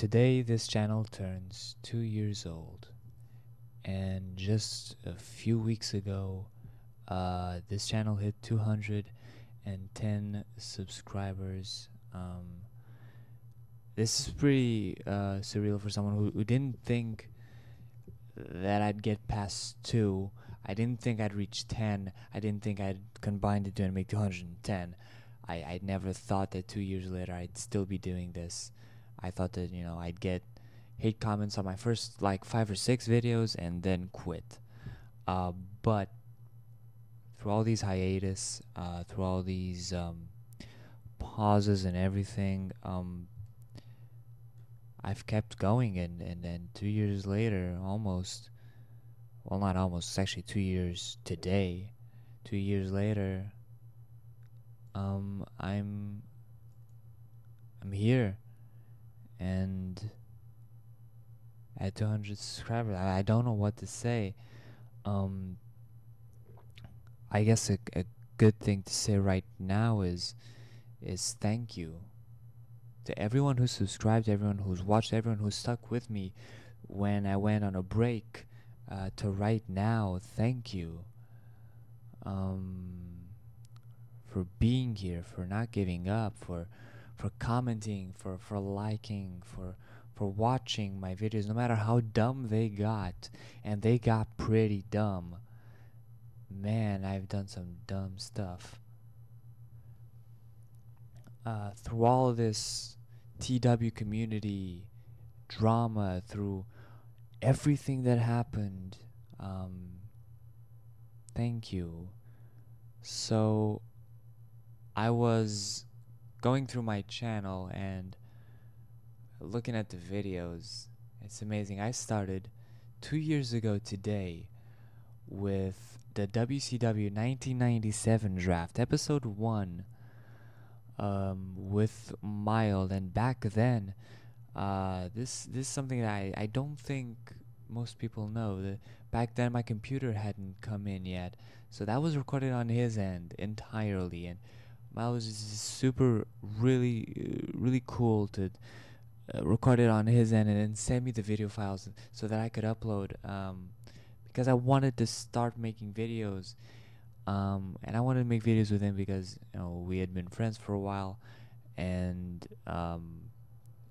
Today, this channel turns 2 years old, and just a few weeks ago, this channel hit 210 subscribers. This is pretty surreal for someone who didn't think that I'd get past 2. I didn't think I'd reach 10. I didn't think I'd combine the two and make 210. I never thought that 2 years later I'd still be doing this. I thought that, I'd get hate comments on my first like 5 or 6 videos and then quit. But through all these hiatus, through all these pauses and everything, I've kept going, and then 2 years later, almost, well, not almost, it's actually 2 years today. 2 years later, I'm here, and at 200 subscribers, I don't know what to say. I guess a good thing to say right now is thank you to everyone who subscribed, everyone who's watched, everyone who stuck with me when I went on a break, to right now. Thank you for being here, for not giving up, for commenting, for liking, for watching my videos, no matter how dumb they got, and they got pretty dumb. Man, I've done some dumb stuff. Through all this TW community drama, through everything that happened, thank you. So I was going through my channel and looking at the videos. It's amazing. I started 2 years ago today with the WCW 1997 draft, episode 1, with Mild. And back then, this is something that I don't think most people know. That back then my computer hadn't come in yet, so that was recorded on his end entirely, and Mild was just super really cool to record it on his end and then send me the video files so that I could upload, because I wanted to start making videos. And I wanted to make videos with him because we had been friends for a while, and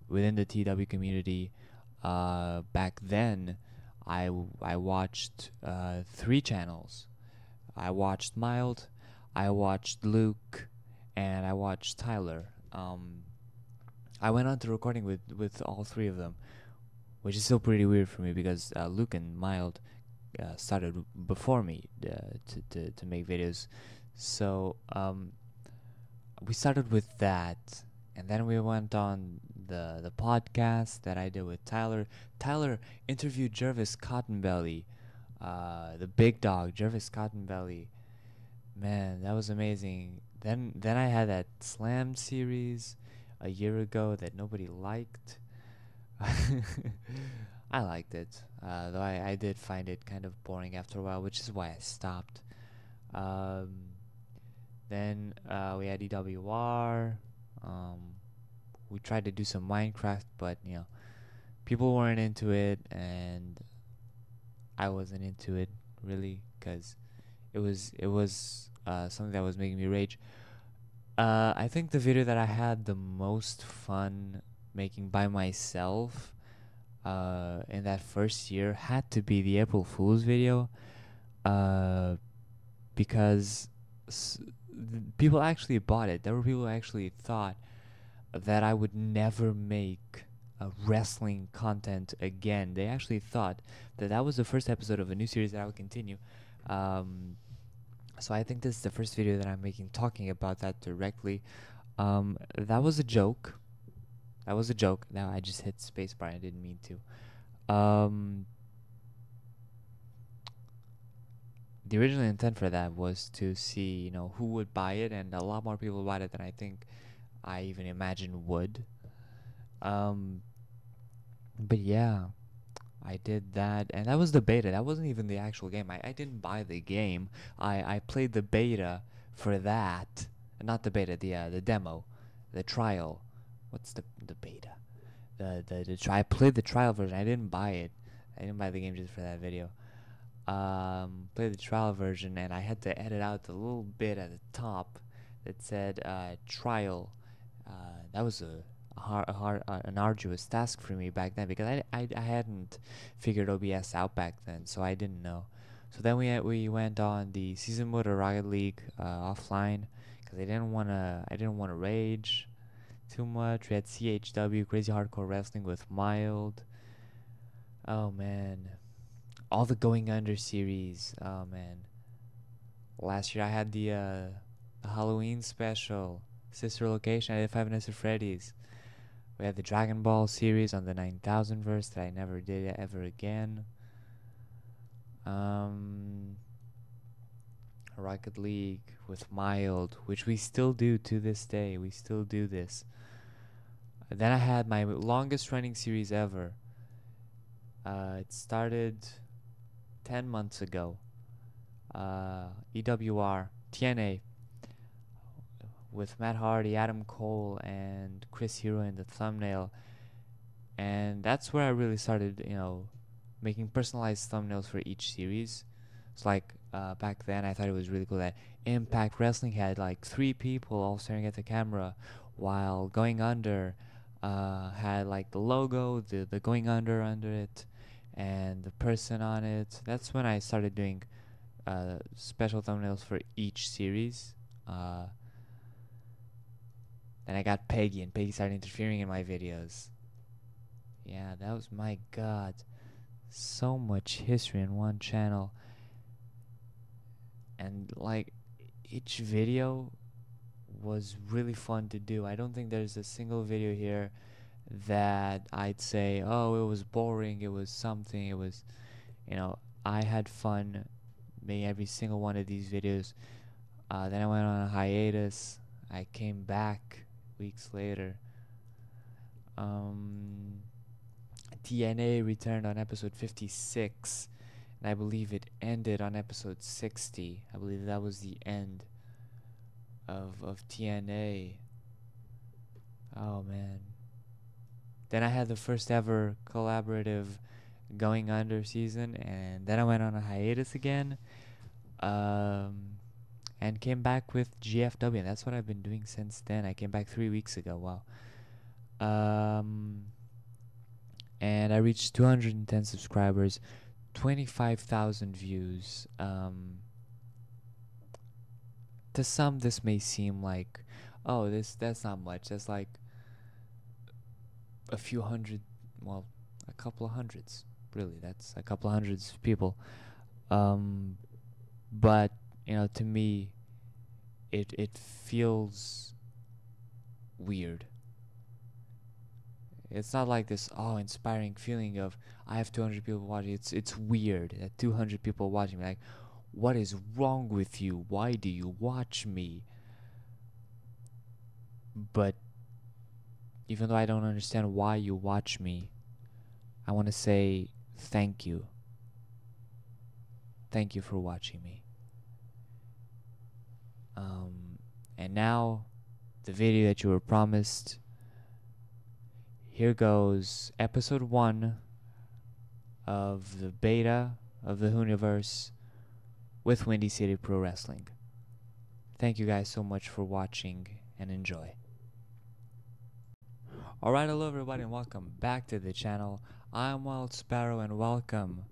within the TW community, back then, I watched 3 channels. I watched Mild, I watched Luke, and I watched Tyler. I went on to recording with all 3 of them, which is still pretty weird for me because Luke and Mild started before me to make videos. So we started with that, and then we went on the podcast that I did with Tyler. Tyler interviewed Jervis Cottonbelly, the big dog, Jervis Cottonbelly. Man, that was amazing. Then I had that Slam series a year ago that nobody liked. I liked it, though I did find it kind of boring after a while, which is why I stopped. Then we had EWR. We tried to do some Minecraft, but people weren't into it, and I wasn't into it really, because it was something that was making me rage. I think the video that I had the most fun making by myself in that first year had to be the April Fool's video, because people actually bought it. There were people who actually thought that I would never make wrestling content again. They actually thought that was the first episode of a new series that I would continue. So I think this is the first video that I'm making talking about that directly. That was a joke. That was a joke. Now I just hit spacebar. I didn't mean to. The original intent for that was to see, who would buy it, and a lot more people bought it than I think I even imagined would. But yeah, I did that, and that was the beta. That wasn't even the actual game. I didn't buy the game. I played the beta for that. Not the beta, the demo, the trial. What's the beta? I played the trial version. I didn't buy it. I didn't buy the game just for that video. Played the trial version, and I had to edit out the little bit at the top that said trial. That was an arduous task for me back then, because I hadn't figured OBS out back then, so I didn't know. So then we went on the season mode of Rocket League offline, because I didn't wanna rage too much. We had CHW, Crazy Hardcore Wrestling with Mild. Oh man, all the Going Under series. Oh man, last year I had the Halloween special, Sister Location at Five Nights at Freddy's. We had the Dragon Ball series on the 9000 verse that I never did ever again. Rocket League with Mild, which we still do to this day. We still do this. Then I had my longest running series ever. It started 10 months ago. EWR, TNA, with Matt Hardy, Adam Cole, and Chris Hero in the thumbnail. And that's where I really started, making personalized thumbnails for each series. It's like back then I thought it was really cool that Impact Wrestling had like 3 people all staring at the camera, while Going Under had like the logo, the Going Under it, and the person on it. That's when I started doing special thumbnails for each series. Then I got Peggy, and Peggy started interfering in my videos. Yeah, that was, my god, so much history in one channel. And like, each video was really fun to do. I don't think there's a single video here that I'd say, oh, it was boring, it was something, it was, I had fun making every single one of these videos. Then I went on a hiatus. I came back weeks later. TNA returned on episode 56, and I believe it ended on episode 60. I believe that was the end of TNA. Oh man. Then I had the first ever collaborative Going Under season, and then I went on a hiatus again, and came back with GFW, and that's what I've been doing since then. I came back 3 weeks ago. Wow. And I reached 210 subscribers, 25,000 views. To some, this may seem like, oh, that's not much. That's like a few hundred, well, a couple of hundreds. Really, that's a couple of hundreds of people. But to me, it feels weird. It's not like this inspiring feeling of I have 200 people watching. It's weird that 200 people watching me. Like, what is wrong with you? Why do you watch me? But even though I don't understand why you watch me, I want to say thank you. Thank you for watching me. And now, the video that you were promised. Here goes episode 1 of the beta of the Whoniverse with Windy City Pro Wrestling. Thank you guys so much for watching, and enjoy. Alright, hello everybody, and welcome back to the channel. I'm Wild Sparrow, and welcome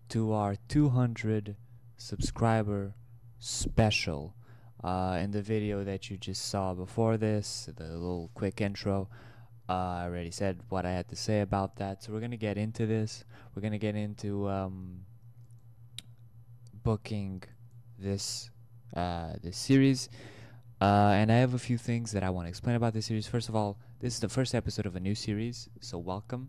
to our 200 subscriber special. In the video that you just saw before this, the little quick intro, I already said what I had to say about that, so we're gonna get into this. We're gonna get into booking this series, and I have a few things that I want to explain about this series. First of all, this is the first episode of a new series, so welcome.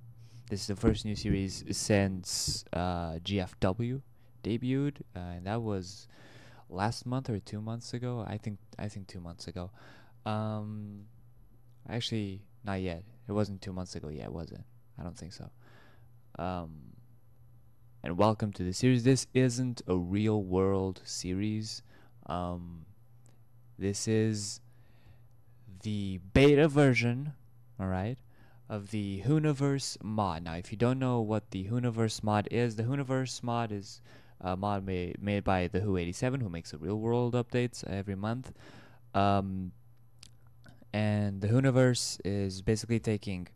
This is the first new series since GFW debuted, and that was last month or 2 months ago. I think 2 months ago. Actually, not yet. It wasn't 2 months ago yet, was it? I don't think so. And welcome to the series. This isn't a real world series. This is the beta version, alright, of the Whoniverse mod. Now, if you don't know what the Whoniverse mod is, the Whoniverse mod is a mod made by the Who87, who makes the real world updates every month. Um, and the Whoniverse is basically taking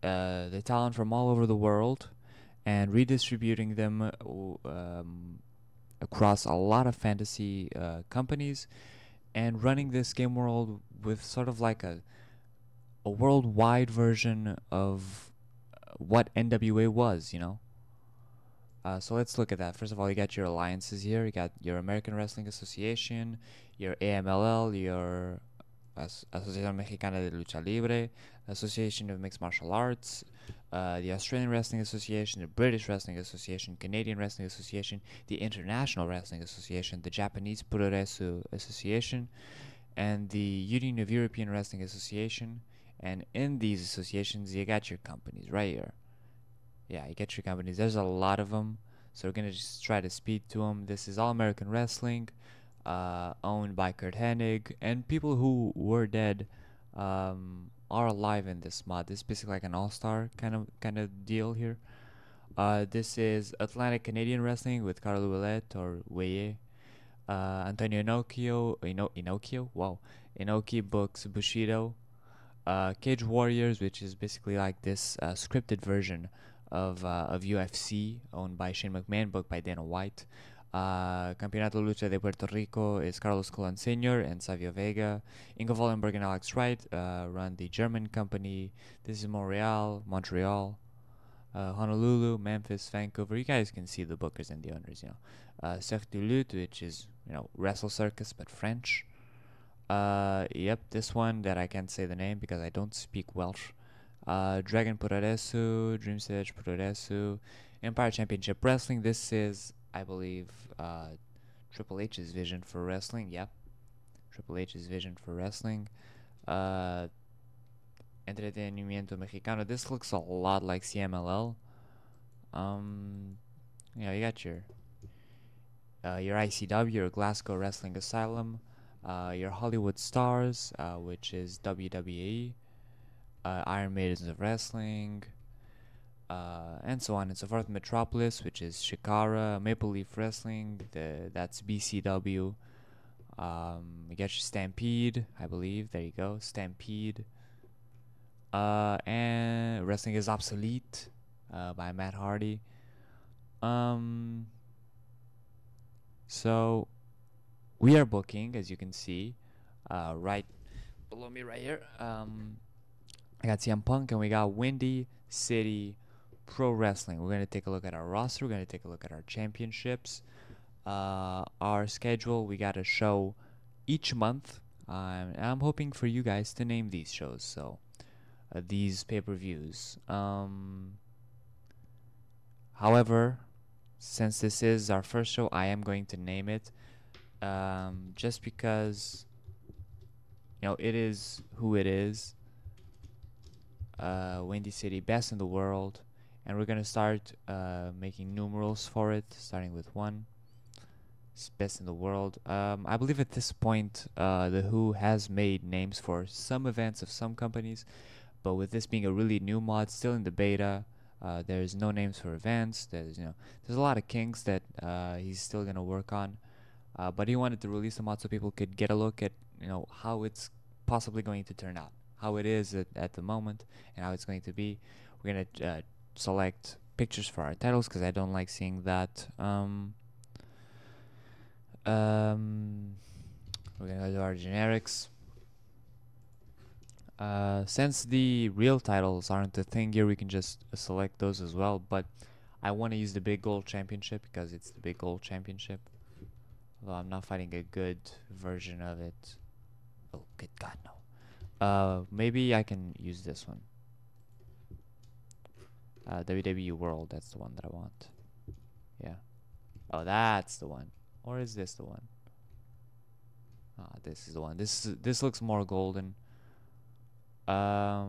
the talent from all over the world and redistributing them across a lot of fantasy companies, and running this game world with sort of like a worldwide version of what NWA was, you know? So let's look at that. First of all, you got your alliances here. You got your American Wrestling Association, your AMLL, your Asociación Mexicana de Lucha Libre, Association of Mixed Martial Arts, the Australian Wrestling Association, the British Wrestling Association, Canadian Wrestling Association, the International Wrestling Association, the Japanese Puroresu Association, and the Union of European Wrestling Association. And in these associations, you got your companies right here. Yeah, you get your companies. There's a lot of them, so we're gonna just try to speed to them. This is All American Wrestling, owned by Kurt Hennig, and people who were dead are alive in this mod. This is basically like an all-star kind of deal here. This is Atlantic Canadian Wrestling with Carlo Ouellet or Weye. Antonio Inoki, wow, Inoki books Bushido. Cage Warriors, which is basically like this scripted version of UFC, owned by Shane McMahon, booked by Dana White. Campeonato Lucha de Puerto Rico is Carlos Colon Sr. and Savio Vega. Ingo Wallenberg and Alex Wright run the German company. This is Montreal, Honolulu, Memphis, Vancouver. You guys can see the bookers and the owners, you know. Cirque du Lutte, which is, you know, Wrestle Circus, but French. Yep, this one that I can't say the name because I don't speak Welsh. Dragon Puroresu, Dream Stage Puroresu, Empire Championship Wrestling. This is, I believe, Triple H's vision for wrestling. Yep, Triple H's vision for wrestling. Entretenimiento Mexicano. This looks a lot like CMLL. Yeah, you got your ICW, your Glasgow Wrestling Asylum, your Hollywood Stars, which is WWE, Iron Maidens of Wrestling, and so on and so forth. Metropolis, which is Shikara, Maple Leaf Wrestling, that's BCW. You got your Stampede, I believe. There you go, Stampede. And Wrestling is Obsolete, by Matt Hardy. So we are booking, as you can see, right below me right here. I got CM Punk and we got Windy City Pro Wrestling. We're going to take a look at our roster. We're going to take a look at our championships. Our schedule, we got a show each month. And I'm hoping for you guys to name these shows. So, these pay-per-views. However, since this is our first show, I am going to name it. Just because, you know, it is who it is. Windy City, best in the world, and we're gonna start making numerals for it, starting with 1. It's best in the world. I believe at this point, the Who has made names for some events of some companies, but with this being a really new mod, still in the beta, there's no names for events. There's a lot of kinks that he's still gonna work on, but he wanted to release the mod so people could get a look at how it's possibly going to turn out, how it is at the moment, and how it's going to be. We're gonna select pictures for our titles because I don't like seeing that. We're gonna do our generics. Since the real titles aren't a thing here, we can just select those as well. But I want to use the Big Gold Championship because it's the Big Gold Championship. Although I'm not finding a good version of it. Oh, good God, no. Maybe I can use this one. WWE World, that's the one that I want. Yeah. Oh, that's the one. Or is this the one? Ah, this is the one. This looks more golden. We're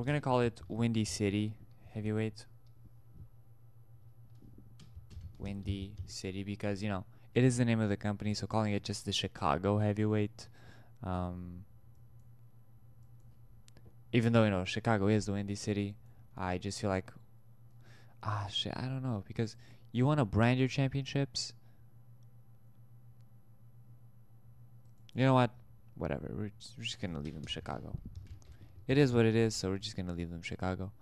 gonna call it Windy City Heavyweight. Windy City because it is the name of the company, so calling it just the Chicago Heavyweight Even though, you know, Chicago is the windy city, I just feel like, shit, I don't know, because you want to brand your championships. You know what? Whatever. We're just gonna leave them Chicago. It is what it is, so we're just gonna leave them Chicago.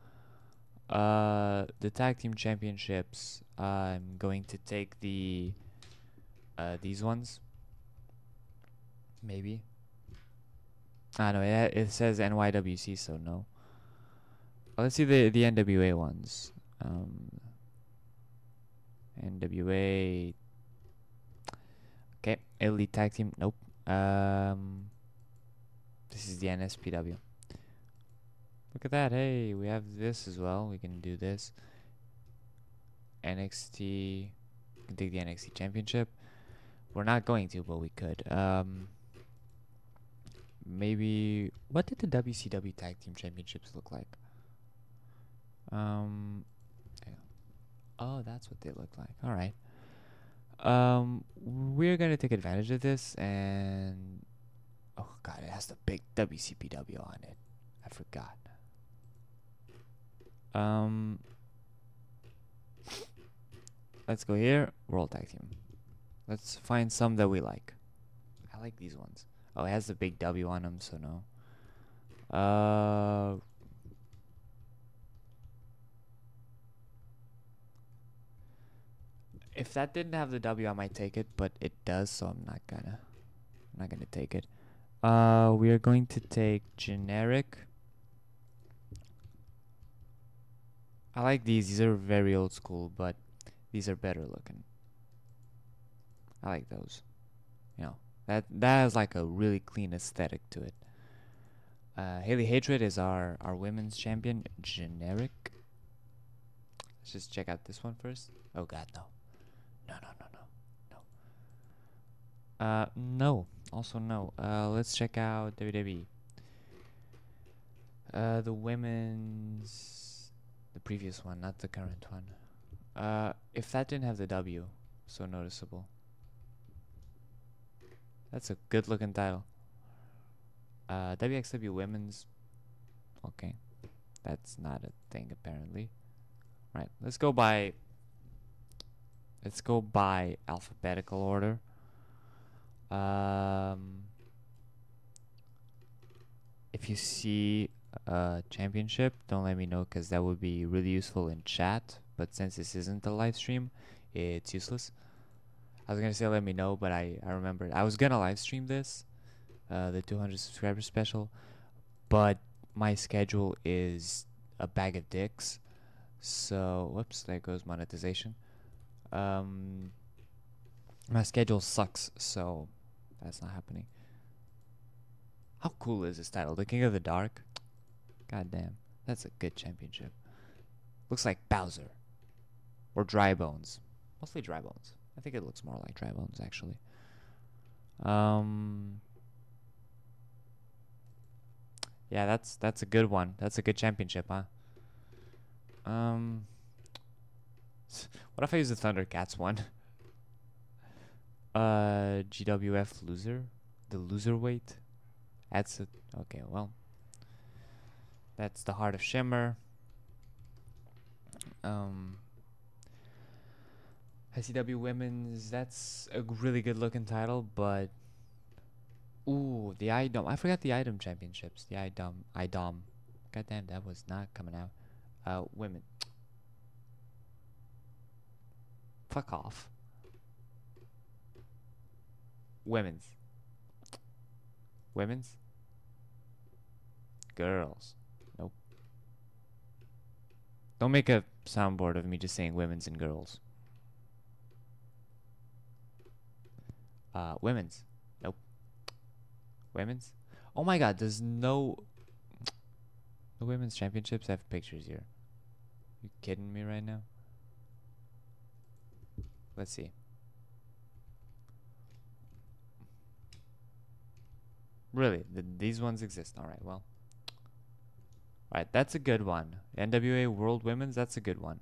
The tag team championships. I'm going to take these ones. Maybe. I know it says NYWC, so no. Let's see the NWA ones. NWA. Okay, Elite Tag Team. Nope. This is the NSPW. Look at that. Hey, we have this as well. We can do this. NXT. We can take the NXT Championship. We're not going to, but we could. Maybe. What did the WCW Tag Team Championships look like? Oh, that's what they look like. All right. We're gonna take advantage of this, and oh god, it has the big WCPW on it. I forgot. Let's go here. World Tag Team. Let's find some that we like. I like these ones. Oh, it has the big W on them, so no. If that didn't have the W, I might take it, but it does, so I'm not gonna take it. We are going to take generic. I like these. These are very old school, but these are better looking. I like those. You know, that has like a really clean aesthetic to it. Haley Hatred is our women's champion. Generic. Let's just check out this one first. Oh god, no. No. Also no. Let's check out WWE. The women's, the previous one, not the current one. If that didn't have the W, so noticeable. That's a good looking title. WXW Women's. Okay. That's not a thing apparently. Right. Let's go by alphabetical order. If you see a championship, don't let me know, because that would be really useful in chat. But since this isn't a live stream, it's useless. I was gonna say let me know, but I remembered I was gonna live stream this, the 200 subscriber special, but my schedule is a bag of dicks. So whoops, there goes monetization. My schedule sucks, so that's not happening. How cool is this title? The King of the Dark? God damn, that's a good championship. Looks like Bowser. Or Dry Bones. Mostly Dry Bones. I think it looks more like Dry Bones, actually. Yeah, that's a good one. That's a good championship, huh? What if I use the Thundercats one? GWF loser? The loser weight? That's it. Okay, well. That's the Heart of Shimmer. ICW Women's, that's a really good looking title, but ooh, the IDOM. I forgot the IDOM championships. The IDOM. Goddamn, that was not coming out. Women. Fuck off. Women's. Girls. Nope. Don't make a soundboard of me just saying women's and girls. Women's. Nope. Women's. Oh my god, there's no... The women's championships have pictures here. You kidding me right now? Let's see. Really? These ones exist. Alright, well. Alright, that's a good one. NWA World Women's, that's a good one.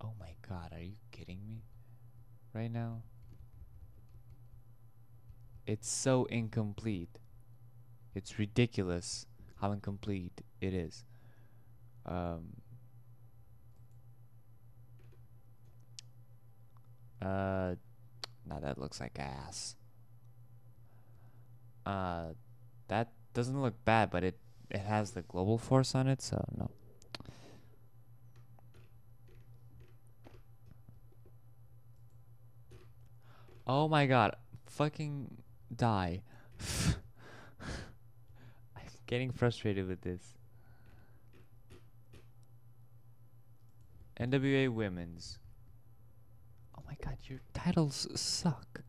Oh my god, are you kidding me? Right now? It's so incomplete. It's ridiculous how incomplete it is. Um, now that looks like ass. That doesn't look bad, but it has the global force on it, so no. Oh my god, fucking die. I'm getting frustrated with this. NWA Women's. Oh my god, your titles suck.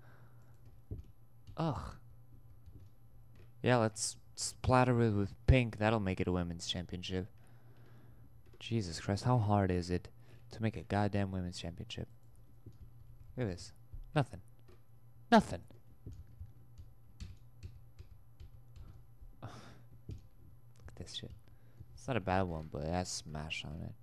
Ugh. Yeah, let's splatter it with pink. That'll make it a women's championship. Jesus Christ, how hard is it to make a goddamn women's championship? Look at this. Nothing. Nothing. Look at this shit. It's not a bad one, but it has smash on it.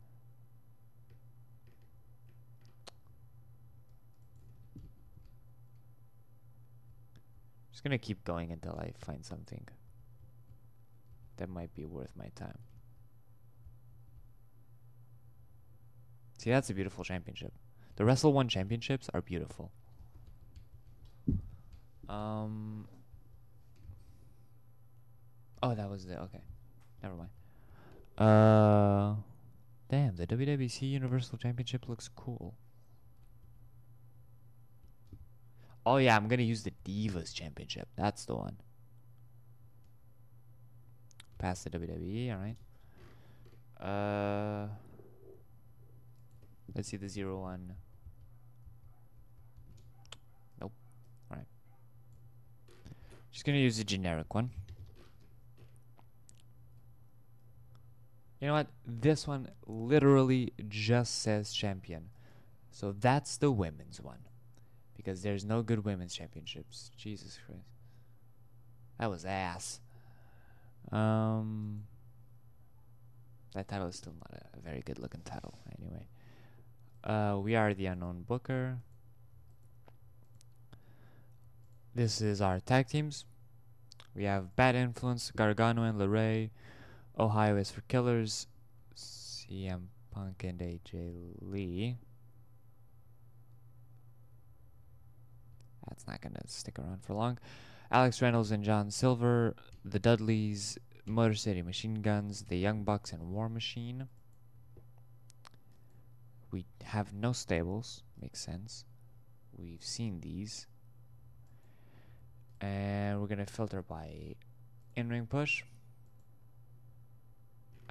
Just gonna keep going until I find something that might be worth my time. See, that's a beautiful championship. The Wrestle 1 championships are beautiful. Oh, that was the okay. Never mind. Damn, the WWC Universal Championship looks cool. Oh yeah, I'm gonna use the Divas Championship. That's the one. Past the WWE, alright. Let's see the 0-1. Nope. Alright. Just gonna use a generic one. You know what? This one literally just says champion. So that's the women's one. Because there's no good women's championships. Jesus Christ. That was ass. That title is still not a very good looking title. Anyway. We are the Unknown Booker. This is our tag teams. We have Bad Influence, Gargano and LeRae. Ohio is for Killers. CM Punk and AJ Lee. That's not gonna stick around for long. Alex Reynolds and John Silver. The Dudleys, Motor City Machine Guns, the Young Bucks and War Machine. We have no stables. Makes sense. We've seen these. And we're gonna filter by in-ring push.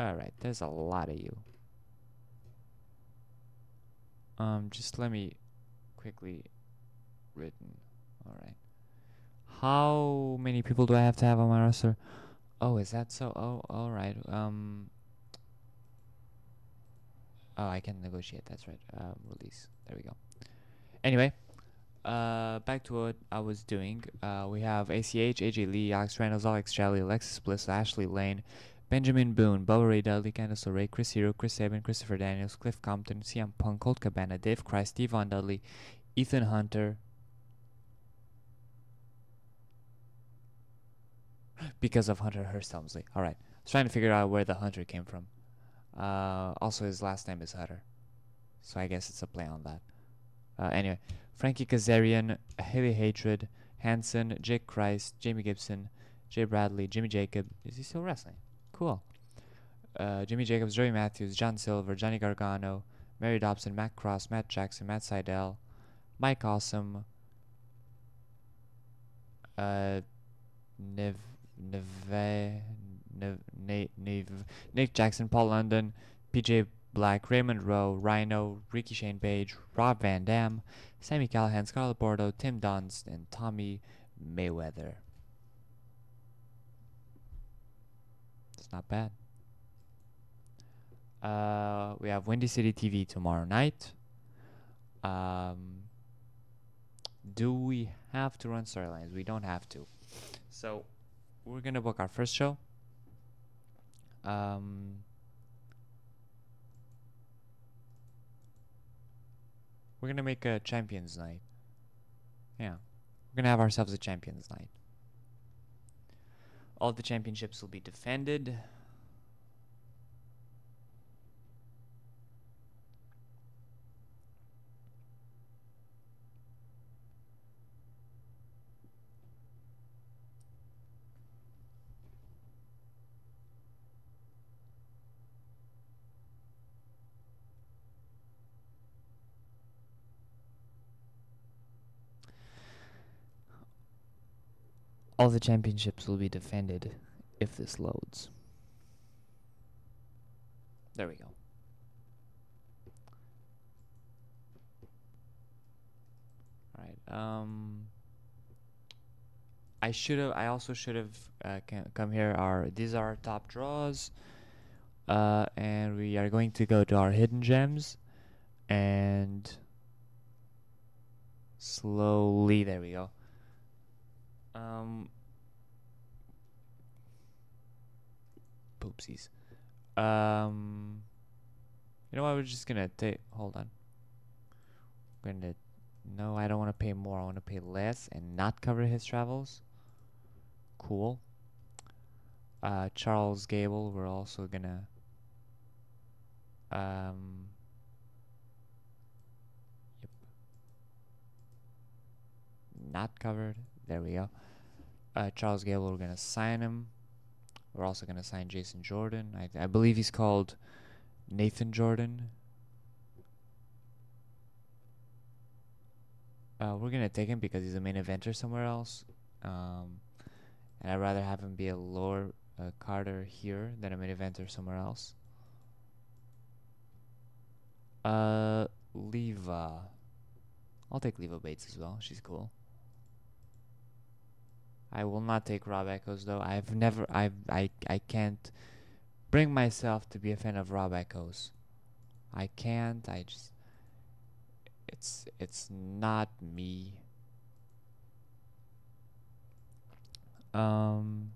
Alright, there's a lot of you. Just let me quickly written. Alright. How many people do I have to have on my roster? Oh, is that so? Oh, alright. Oh, I can negotiate. That's right. Release. There we go. Anyway, back to what I was doing. We have ACH, AJ Lee, Alex Reynolds, Alex Shelley, Alexis Bliss, Ashley Lane, Benjamin Boone, Bubba Ray Dudley, Candice LeRae, Chris Hero, Chris Sabin, Christopher Daniels, Cliff Compton, CM Punk, Colt Cabana, Dave Christ, Steve Von Dudley, Ethan Hunter. Because of Hunter Hearst Helmsley. Alright. I was trying to figure out where the Hunter came from. Also, his last name is Hutter. So I guess it's a play on that. Anyway. Frankie Kazarian, Haley Hatred, Hanson, Jake Christ, Jamie Gibson, Jay Bradley, Jimmy Jacob. Is he still wrestling? Cool. Jimmy Jacobs, Joey Matthews, John Silver, Johnny Gargano, Mary Dobson, Matt Cross, Matt Jackson, Matt Seidel, Mike Awesome, Nick Jackson, Paul London, PJ Black, Raymond Rowe, Rhino, Ricky Shane Page, Rob Van Dam, Sammy Callahan, Scarlett Bordeaux, Tim Dunst, and Tommy Mayweather. It's not bad. We have Windy City TV tomorrow night. Do we have to run storylines? We don't have to. So we're gonna book our first show. We're gonna make a Champions Night. Yeah, we're We're gonna have ourselves a champions night. All the championships will be defended. All the championships will be defended if this loads. There we go. Alright, I also should have come here. These are our top draws. And we are going to go to our hidden gems and slowly, there we go. Poopsies. You know what? We're just gonna take. Hold on. No, I don't want to pay more. I want to pay less and not cover his travels. Cool. Charles Gable. We're also gonna. Yep. Not covered. There we go. Charles Gable. We're gonna sign him. We're also gonna sign Jason Jordan. I believe he's called Nathan Jordan. We're gonna take him because he's a main eventer somewhere else. And I'd rather have him be a lower Carter here than a main eventer somewhere else. Leva. I'll take Leva Bates as well. She's cool. I will not take Rob Echoes though. I can't bring myself to be a fan of Rob Echoes. I can't. It's not me. And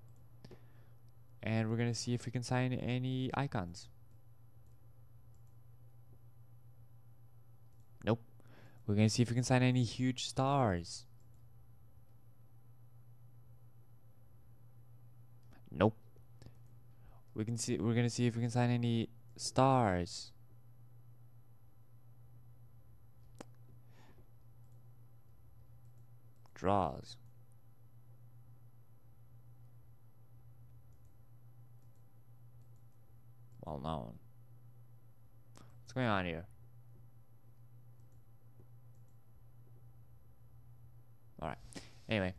we're gonna see if we can sign any icons. Nope. We're gonna see if we can sign any huge stars. Nope. We're gonna see if we can sign any stars. Draws. Well known. What's going on here? Alright. Anyway.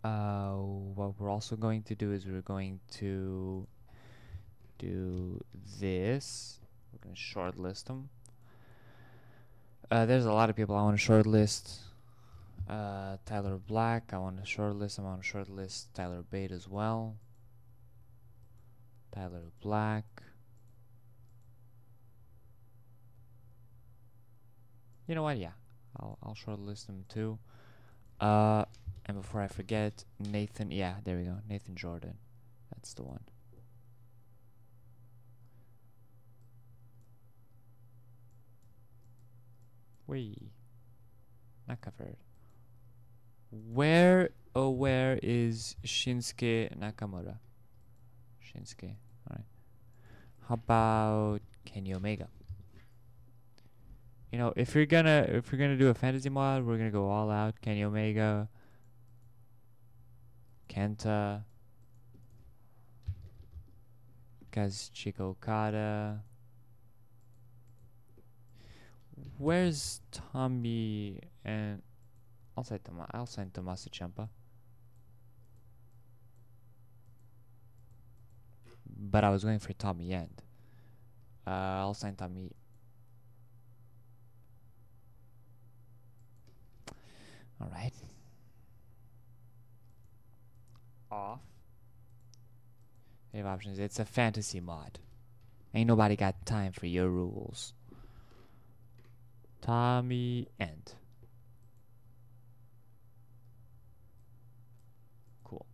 What we're also going to do is we're going to do this. We're going to shortlist them. There's a lot of people I want to shortlist. Tyler Black, I want to shortlist. I want to shortlist Tyler Bate as well. Tyler Black. You know what? Yeah, I'll shortlist them too. And before I forget, Nathan. Yeah, there we go. Nathan Jordan. That's the one. Wait. Not covered. Where is Shinsuke Nakamura? Shinsuke. Alright. How about Kenny Omega? You know, if we're gonna do a fantasy mod, we're gonna go all out. Kenny Omega, Kenta, Kazuchika Okada. Where's Tommy and I'll sign Tommaso Ciampa. But I was going for Tommy End. I'll sign Tommy. Alright. Off. They have options. It's a fantasy mod. Ain't nobody got time for your rules. Tommy End. Cool.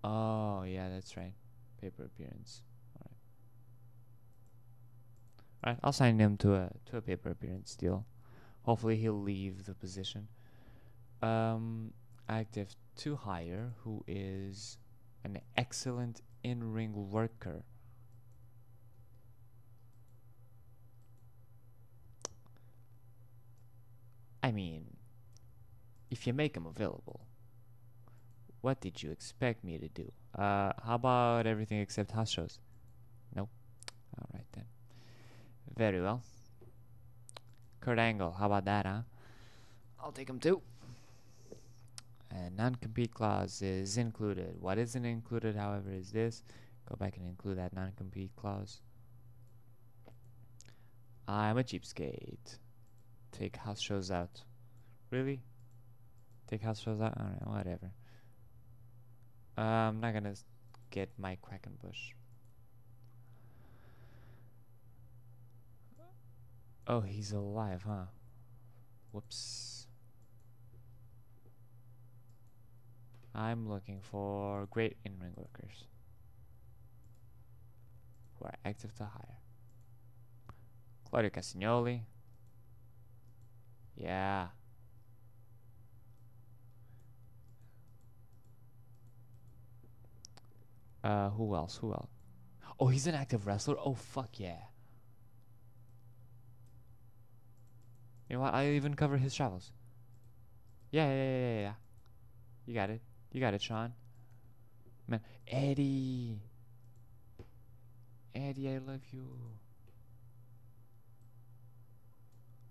Oh, yeah, that's right. Paper appearance. Alright, I'll sign him to a paper appearance deal. Hopefully he'll leave the position. Active to hire, who is an excellent in-ring worker. I mean, if you make him available, what did you expect me to do? How about everything except house shows? Nope. Alright then. Very well. Kurt Angle, how about that, huh? I'll take him too. And non-compete clause is included. What isn't included, however, is this. Go back and include that non-compete clause. I'm a cheapskate. Take house shows out. Really? Take house shows out? Alright, whatever. I'm not gonna get Mike Quackenbush. Oh, he's alive, huh? Whoops. I'm looking for great in-ring workers who are active to hire. Claudio Castagnoli. Yeah. Who else? Who else? Oh, he's an active wrestler? Oh, fuck yeah. You know what? I'll even cover his travels. Yeah. You got it. You got it, Sean. Man, Eddie. Eddie, I love you.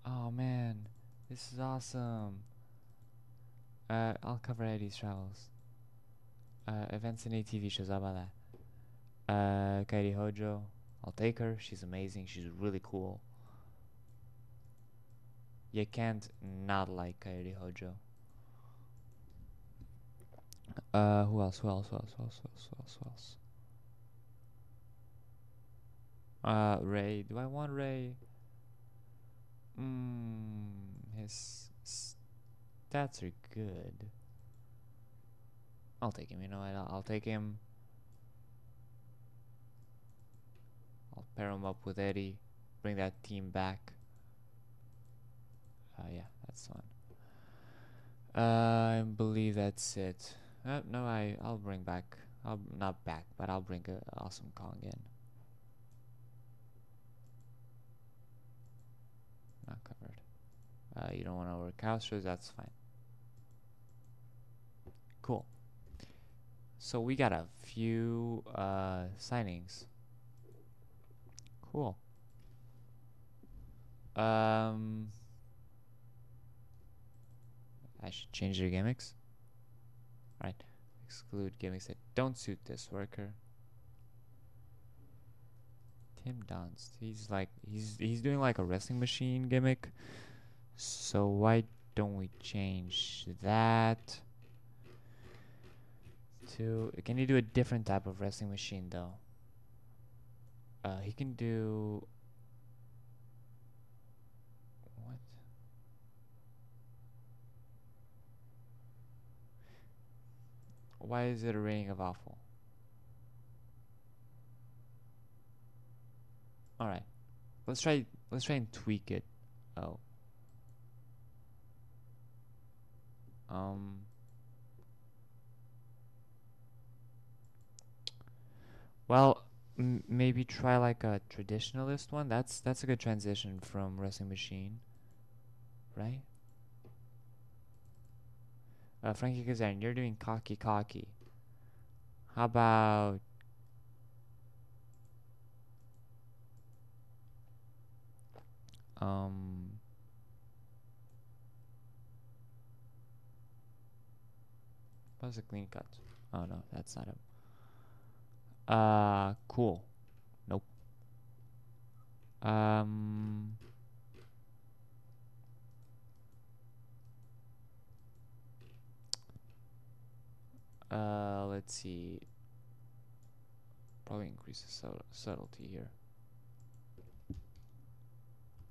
Oh, man. This is awesome. I'll cover Eddie's travels. Events and ATV shows. How about that? Kairi Hojo. I'll take her. She's amazing. She's really cool. You can't not like Kairi Hojo. Who else? Who else? Ray. Do I want Ray? His stats are good. I'll take him. You know what? I'll take him. I'll pair him up with Eddie. Bring that team back. Yeah, that's fine. I believe that's it. No, I'll bring back. I'll not back, but I'll bring Awesome Kong in. Not covered. You don't want to work house shows. That's fine. Cool. So we got a few signings. Cool. I should change their gimmicks. Right. Exclude gimmicks that don't suit this worker. Tim Dunst. He's doing like a wrestling machine gimmick. So why don't we change that to? Can you do a different type of wrestling machine though? He can do. What? Why is it a rating of awful? All right, let's try and tweak it. Oh. Well, maybe try like a traditionalist one. That's a good transition from wrestling machine, right? Frankie Kazarian, you're doing cocky. How about what's a clean cut? Oh no, that's not him. Cool. Nope. Let's see. Probably increase the subtlety here.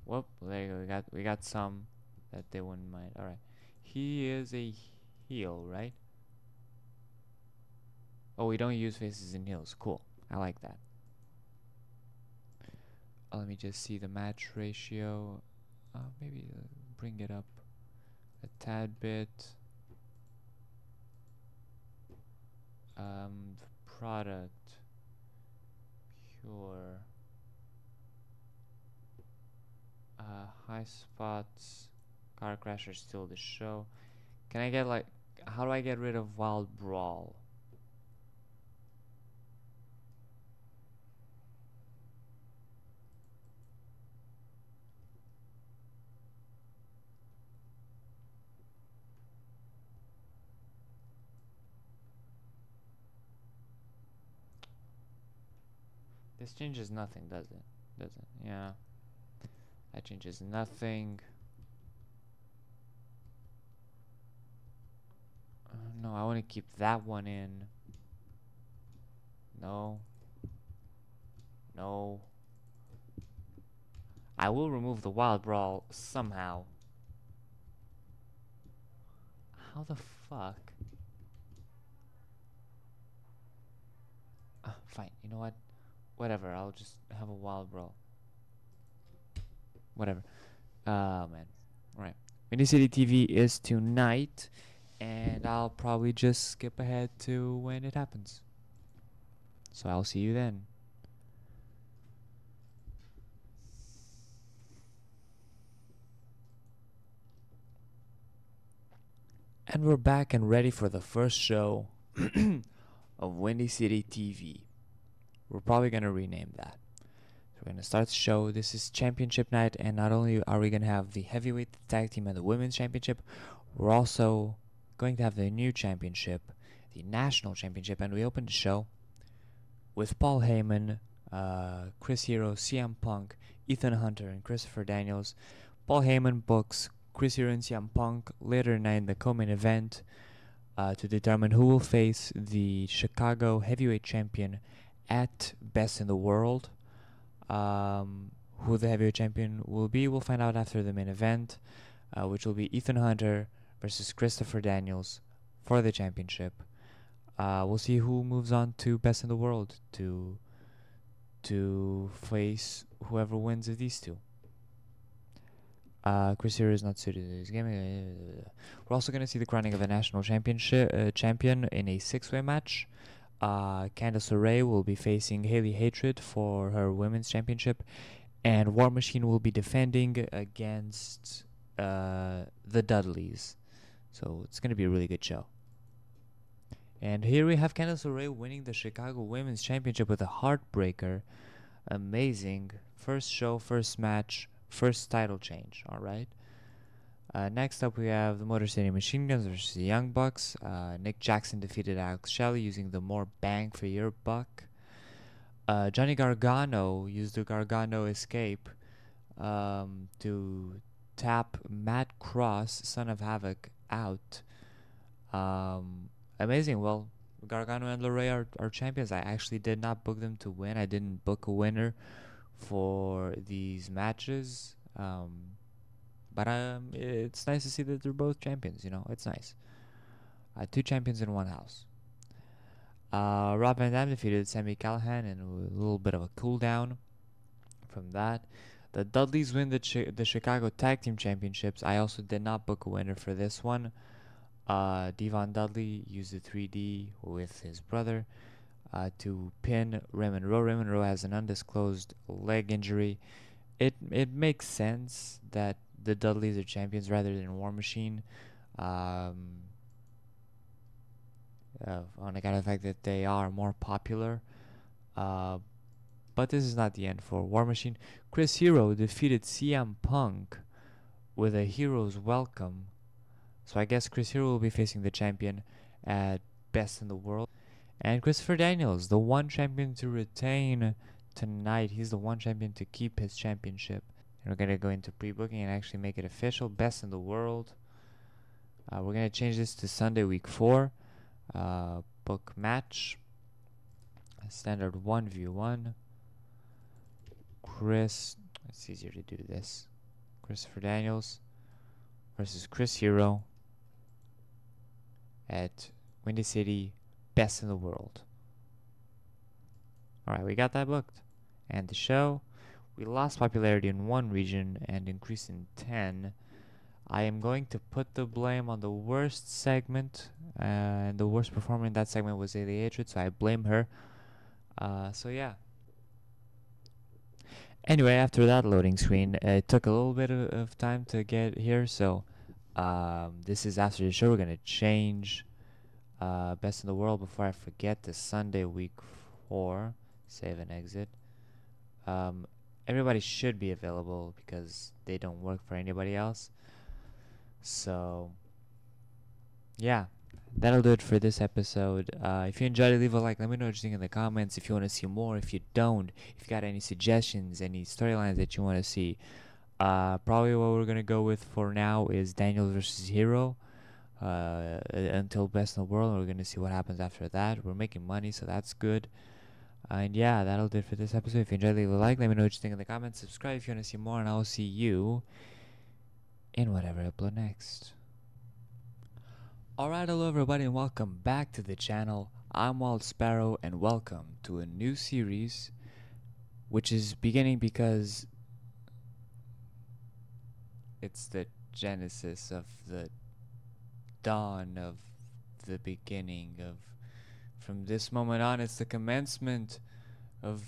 Whoop, there you go. We got some that they wouldn't mind. All right. He is a heel, right? Oh, we don't use faces in heels. Cool. I like that. Let me just see the match ratio. Maybe bring it up a tad bit. The product pure. High spots. Car Crasher still the show. Can I get like? How do I get rid of Wild Brawl? This changes nothing, does it? Doesn't? Yeah. That changes nothing. No, I want to keep that one in. No. No. I will remove the Wild Brawl somehow. How the fuck? Fine. You know what? Whatever. I'll just have a Wild Brawl. Whatever. Oh, man. Alright. Windy City TV is tonight. And I'll probably just skip ahead to when it happens. So I'll see you then. And we're back and ready for the first show of Windy City TV. We're probably going to rename that. So we're going to start the show. This is championship night, and not only are we going to have the heavyweight, the tag team, and the women's championship, we're also going to have the new championship, the national championship, and we open the show with Paul Heyman, Chris Hero, CM Punk, Ethan Hunter, and Christopher Daniels. Paul Heyman books Chris Hero and CM Punk later tonight in the co-main event to determine who will face the Chicago heavyweight champion at Best in the World. Who the heavyweight champion will be, we'll find out after the main event, which will be Ethan Hunter versus Christopher Daniels for the championship. We'll see who moves on to Best in the World to face whoever wins of these two. Chris Hero is not suited to this game. We're also going to see the crowning of a national champion in a six-way match. Candice LeRae will be facing Haley Hatred for her women's championship, and War Machine will be defending against the Dudleys. So it's going to be a really good show. And here we have Candice LeRae winning the Chicago Women's Championship with a heartbreaker. Amazing. First show, first match, first title change. Alright. Next up we have the Motor City Machine Guns versus the Young Bucks. Nick Jackson defeated Alex Shelley using the more bang for your buck. Johnny Gargano used the Gargano escape to tap Matt Cross, Son of Havoc, out. Amazing. Well, Gargano and LeRae are champions. I actually did not book them to win. I didn't book a winner for these matches. But it's nice to see that they're both champions. You know, it's nice. Two champions in one house. Rob Van Dam defeated Sami Callihan in a little bit of a cool down from that. The Dudleys win the Chicago Tag Team Championships. I also did not book a winner for this one. Devon Dudley used the 3D with his brother to pin Raymond Rowe. Raymond Rowe has an undisclosed leg injury. It makes sense that the Dudleys are champions rather than War Machine. On account of the fact that they are more popular. But this is not the end for War Machine. Chris Hero defeated CM Punk with a Hero's Welcome. So I guess Chris Hero will be facing the champion at Best in the World. And Christopher Daniels, the one champion to retain tonight. He's the one champion to keep his championship. And we're going to go into pre-booking and actually make it official. Best in the World. We're going to change this to Sunday week 4. Book match. Standard 1v1. It's easier to do this. Christopher Daniels versus Chris Hero at Windy City, Best in the World. Alright, we got that booked. And the show, we lost popularity in one region and increased in 10. I am going to put the blame on the worst segment, and the worst performer in that segment was Ailey Hatred, so I blame her. So yeah. Anyway, after that loading screen, it took a little bit of time to get here, so this is after the show. We're gonna change Best in the World before I forget. This Sunday, week 4, save and exit. Um, Everybody should be available because they don't work for anybody else. So yeah, that'll do it for this episode. If you enjoyed it, leave a like. Let me know what you think in the comments. If you want to see more, if you don't, if you got any suggestions, any storylines that you want to see. Probably what we're gonna go with for now is Daniel versus Hero. Until Best in the World, we're gonna see what happens after that. We're making money, so that's good. And yeah, that'll do it for this episode. If you enjoyed, leave a like. Let me know what you think in the comments. Subscribe if you want to see more, and I will see you in whatever I upload next. Alright, hello everybody, and welcome back to the channel. I'm Wild Sparrow, and welcome to a new series, which is beginning because it's the genesis of the dawn of the beginning of. From this moment on, it's the commencement of